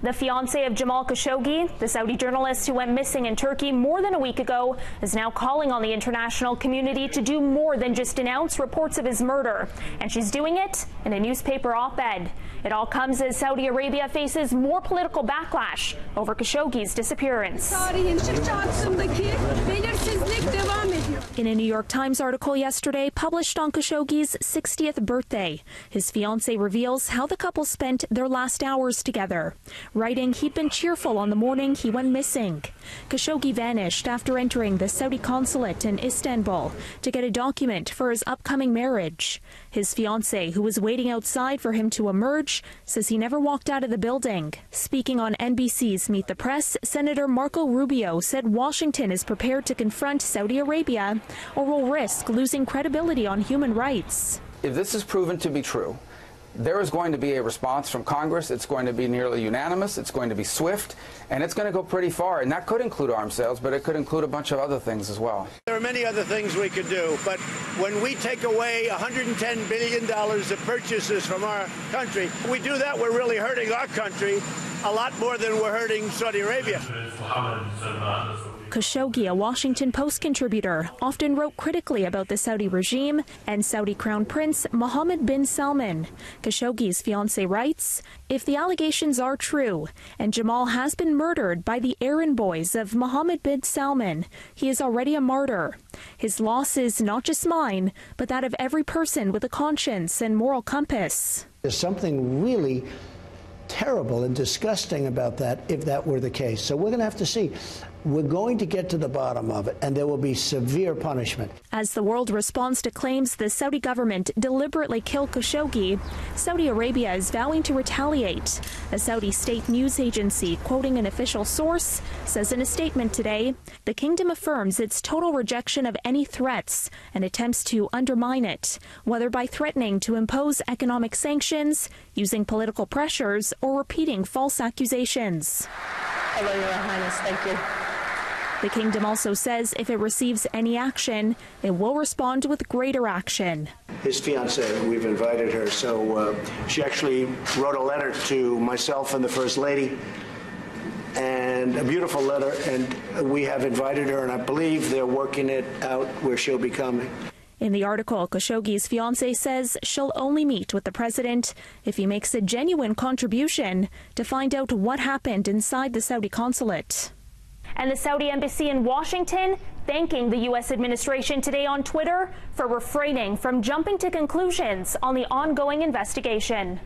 The fiancé of Jamal Khashoggi, the Saudi journalist who went missing in Turkey more than a week ago, is now calling on the international community to do more than just denounce reports of his murder. And she's doing it in a newspaper op-ed. It all comes as Saudi Arabia faces more political backlash over Khashoggi's disappearance. In a New York Times article yesterday published on Khashoggi's 60th birthday, his fiancée reveals how the couple spent their last hours together, writing he'd been cheerful on the morning he went missing. Khashoggi vanished after entering the Saudi consulate in Istanbul to get a document for his upcoming marriage. His fiancée, who was waiting outside for him to emerge, says he never walked out of the building. Speaking on NBC's Meet the Press, Senator Marco Rubio said Washington is prepared to confront Saudi Arabia or will risk losing credibility on human rights. If this is proven to be true, there is going to be a response from Congress. It's going to be nearly unanimous. It's going to be swift, and it's going to go pretty far. And that could include arms sales, but it could include a bunch of other things as well. There are many other things we could do, but when we take away $110 billion of purchases from our country, we do that, we're really hurting our country a lot more than we're hurting Saudi Arabia. Khashoggi, a Washington Post contributor, often wrote critically about the Saudi regime and Saudi Crown Prince Mohammed bin Salman. Khashoggi's fiancée writes, if the allegations are true and Jamal has been murdered by the errand boys of Mohammed bin Salman, he is already a martyr. His loss is not just mine, but that of every person with a conscience and moral compass. There's something really terrible and disgusting about that if that were the case. So we're going to have to see. We're going to get to the bottom of it, and there will be severe punishment. As the world responds to claims the Saudi government deliberately killed Khashoggi, Saudi Arabia is vowing to retaliate. A Saudi state news agency, quoting an official source, says in a statement today, the kingdom affirms its total rejection of any threats and attempts to undermine it, whether by threatening to impose economic sanctions, using political pressures, or repeating false accusations. Hello, Your Highness. Thank you. The kingdom also says if it receives any action, it will respond with greater action. His fiancée, we've invited her, so she actually wrote a letter to myself and the First Lady, and a beautiful letter, and we have invited her, and I believe they're working it out where she'll be coming. In the article, Khashoggi's fiancée says she'll only meet with the president if he makes a genuine contribution to find out what happened inside the Saudi consulate. And the Saudi embassy in Washington thanking the U.S. administration today on Twitter for refraining from jumping to conclusions on the ongoing investigation.